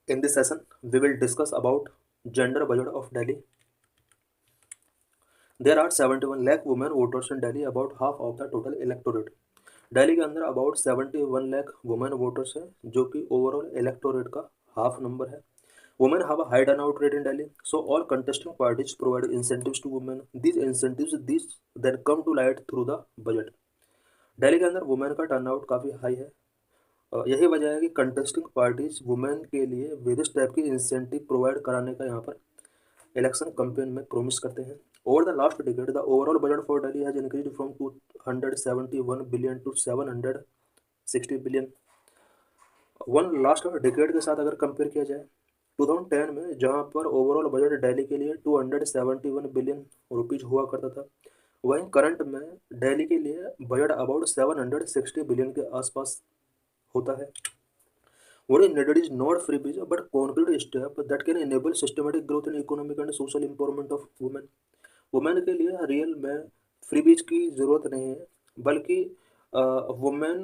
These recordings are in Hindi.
In this session, we will discuss about gender budget of Delhi. There are 71 lakh women voters in Delhi, about half of the total electorate. Delhi के अंदर अबाउट 71 लाख वुमेन वोटर्स हैं, जो कि ओवरऑल इलेक्टोरेट का हाफ नंबर है. Women have a high turnout rate in Delhi, so all contesting parties provide incentives to women. These then come to light through the budget. Delhi के अंदर वुमेन का टर्नआउट काफ़ी हाई है. यही वजह है कि कंटेस्टिंग पार्टीज वुमेन के लिए वेरियस टाइप की इंसेंटिव प्रोवाइड कराने का यहाँ पर इलेक्शन कैंपेन में प्रोमिस करते हैं. Over the last decade the overall budget for Delhi has increase from 271 billion to 760 billion. One last decade के साथ अगर कंपेयर किया जाए 2010 में, जहां पर ओवरऑल बजट दिल्ली के लिए 271 बिलियन रुपीज हुआ करता था, वहीं करंट में दिल्ली के लिए बजट अबाउट 760 बिलियन के आसपास होता है. What is needed is not freebies, but concrete step that can enable systematic growth in economic and social empowerment of women. Women के लिए रियल में फ्रीबीज की ज़रूरत नहीं है, बल्कि वुमेन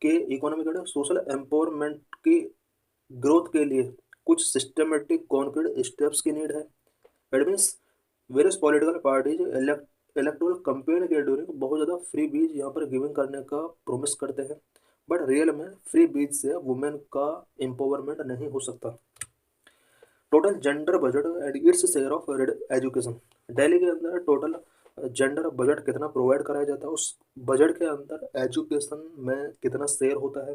के इकोनॉमिक एंड सोशल एम्पावरमेंट की ग्रोथ के लिए कुछ सिस्टमेटिक कॉन्क्रीट स्टेप्स की नीड है. It means various political parties electoral campaign के ड्यूरिंग बहुत ज़्यादा फ्री बीज यहाँ पर गिविंग करने का प्रोमिस करते हैं, बट रियल में फ्री बीज से वुमेन का एम्पावरमेंट नहीं हो सकता. Total gender budget and its share of education. Delhi के अंदर टोटल जेंडर बजट कितना प्रोवाइड कराया जाता है, उस बजट के अंदर एजुकेशन में कितना शेयर होता है.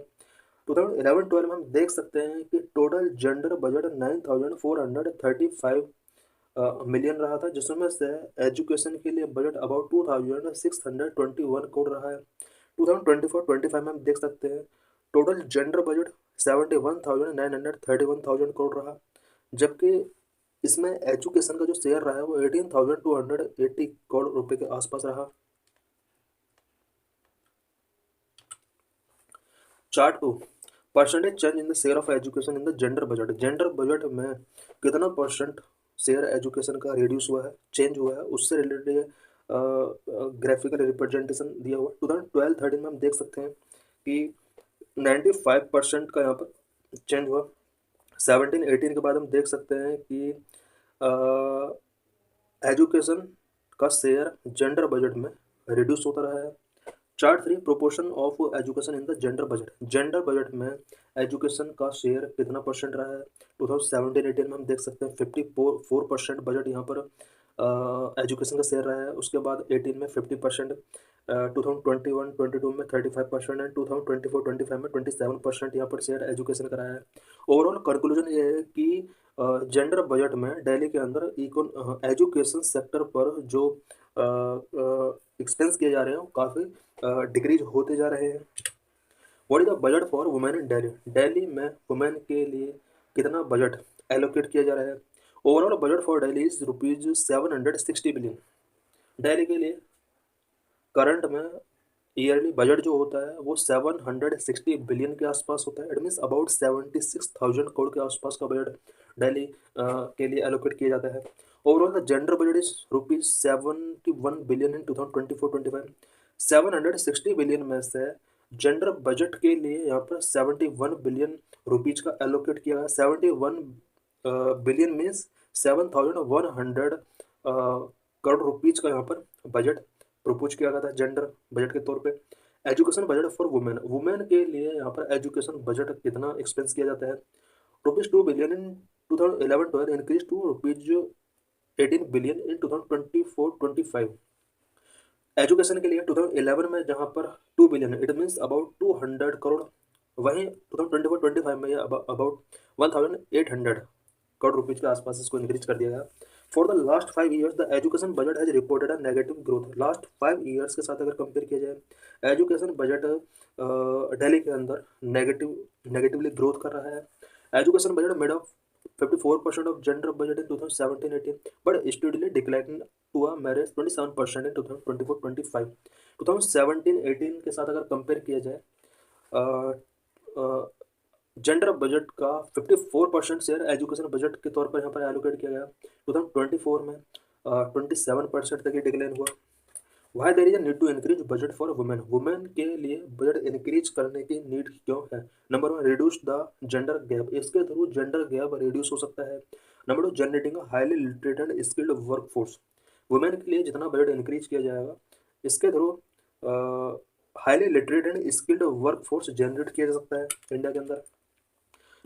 2011-12 में हम देख सकते हैं कि टोटल जेंडर बजट 9,435 मिलियन रहा था, जिसमें से एजुकेशन के लिए बजट अबाउट 2,621 करोड़ रहा है. 2024-25 में हम देख सकते हैं टोटल जेंडर बजट 71,931 करोड़ रहा, जबकि इसमें एजुकेशन का जो शेयर रहा है वो 18,280 करोड़ रुपए के आसपास रहा. Chart 2, percentage change in the share of education in the gender budget. Gender budget में कितना परसेंट शेयर एजुकेशन का रिड्यूस हुआ है, चेंज हुआ है, उससे रिलेटेड ग्राफिकल रिप्रेजेंटेशन दिया हुआ. 2012-13 में हम देख सकते हैं कि 95% का यहाँ पर चेंज हुआ. 17-18 के बाद हम देख सकते हैं कि एजुकेशन का शेयर जेंडर बजट में रिड्यूस होता रहा है. Chart 3, proportion of education in the gender budget. Gender budget में एजुकेशन का शेयर कितना परसेंट रहा है. 2017-18 में हम देख सकते हैं 54% बजट यहाँ पर एजुकेशन का शेयर रहा है. उसके बाद 18 में 50%, 2021-22 में 35% एंड 2024-25 में 27% यहाँ पर शेयर एजुकेशन का रहा है. ओवरऑल कंक्लूजन ये है कि जेंडर बजट में दिल्ली के अंदर एजुकेशन सेक्टर पर जो एक्सपेंस किए जा रहे हैं वो काफ़ी डिक्रीज होते जा रहे हैं. What is the budget for women in Delhi. Delhi में वुमेन के लिए कितना बजट एलोकेट किया जा रहा है. Overall budget for Delhi is rupees 760 billion. Delhi के लिए करंट में ईयरली बजट जो होता है वो 760 बिलियन के आसपास होता है. इट मीन्स अबाउट 76,000 करोड़ के आसपास का बजट दिल्ली के लिए एलोकेट किया जाता है. Overall the gender budget is rupees 71 billion in 2024-25. 760 billion में से जेंडर बजट के लिए यहाँ पर 71 बिलियन रुपीज का एलोकेट किया गया. 71 बिलियन मीन्स 7,100 करोड़ रुपीज का यहाँ पर बजट प्रपोज किया गया था जेंडर बजट के तौर पे. Education budget for women. Women के लिए यहाँ पर एजुकेशन बजट कितना एक्सपेंस किया जाता है. Rupees 2 billion in 2011-12 increase to rupees 18 billion in 2024-25. Education के लिए 2011 में जहाँ पर 2 billion, it means about 200 crore, वहीं 2024-25 में ये अबाउट 1,800 करोड़ रुपीज के आसपास इसको इंक्रीज कर दिया गया. For the last 5 years the education budget has reported a negative growth. Last 5 years के साथ अगर कंपेयर किया जाए एजुकेशन बजट दिल्ली के अंदर नेगेटिवली ग्रोथ कर रहा है. Education budget made of 54% of gender budget in 2017-18, but steadily declining to a mere 27% in 2024-25. 2017-18 के साथ अगर कंपेयर किया जाए जेंडर बजट का 54% शेयर एजुकेशन बजट के तौर पर यहाँ पर एलोकेट किया गया. 2024 में 27% तक ही डिक्लाइन हुआ. Why there is a need to increase budget for women, women के लिए बजट इंक्रीज करने की नीड क्यों है? Number one, reduce the gender gap, इसके थ्रू जेंडर गैप रिड्यूस हो सकता है। Number two, generating highly literate and skilled work force, women के लिए जितना बजट इंक्रीज किया जाएगा इसके through highly literate and skilled work force generate किया जा सकता है इंडिया के अंदर।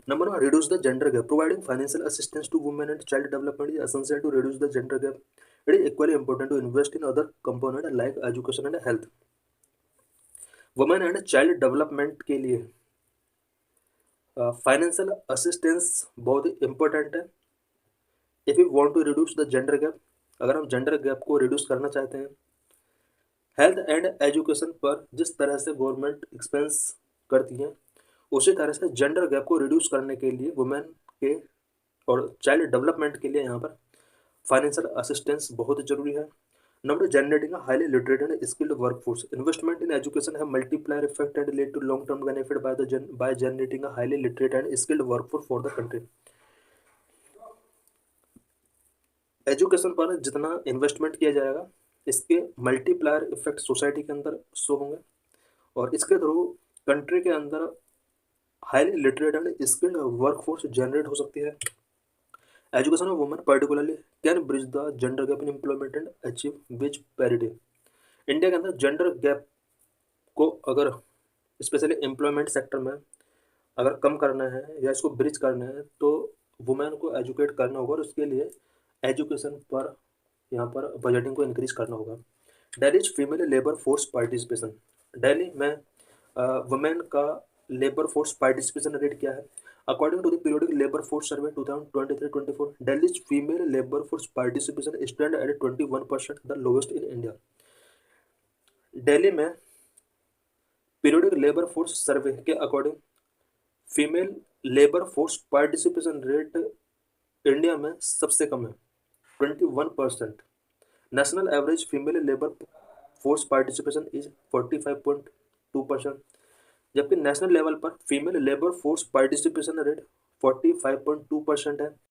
Number one, reduce the gender gap. Providing financial assistance to women and child development is essential to reduce the gender gap. It is equally important to invest in other components like education and health. Women and child development के लिए फाइनेंशियल असिस्टेंस बहुत ही इम्पोर्टेंट है। If you want to reduce the gender gap, अगर हम जेंडर गैप को रिड्यूस करना चाहते हैं, हेल्थ एंड एजुकेशन पर जिस तरह से गवर्नमेंट एक्सपेंस करती है उसी तरह से जेंडर गैप को रिड्यूस करने के लिए वुमेन के और चाइल्ड डेवलपमेंट के लिए यहाँ पर फाइनेंशियल असिस्टेंस बहुत जरूरी है। Number two, generating highly literate and skilled workforce, investment in education है multiplier effect and lead to long term benefit by generating highly literate and skilled workforce for the country. Education पर जितना इन्वेस्टमेंट किया जाएगा इसके मल्टीप्लायर इफेक्ट सोसाइटी के अंदर शो होंगे और इसके थ्रू कंट्री के अंदर highly literate and skilled workforce generate हो सकती है। Education of women particularly can bridge the gender gap in employment and achieve wage parity. India के अंदर जेंडर गैप को अगर स्पेशली एम्प्लॉयमेंट सेक्टर में अगर कम करना है या इसको ब्रिज करना है तो वुमेन को एजुकेट करना होगा और उसके लिए एजुकेशन पर यहाँ पर बजटिंग को इंक्रीज करना होगा। Delhi female labour force participation, Delhi में वुमेन का लेबर फोर्स पार्टिसिपेशन रेट क्या है? According to the periodic labour force survey 2023-24, दिल्ली's female labour force participation stand at 21%, the lowest in India. Delhi में पीरियोडिक लेबर फोर्स सर्वे के according female labour force participation rate India में सबसे कम है, 21%। National average female labour force participation is 45.2%, जबकि नेशनल लेवल पर female labour force participation rate 45.2% है।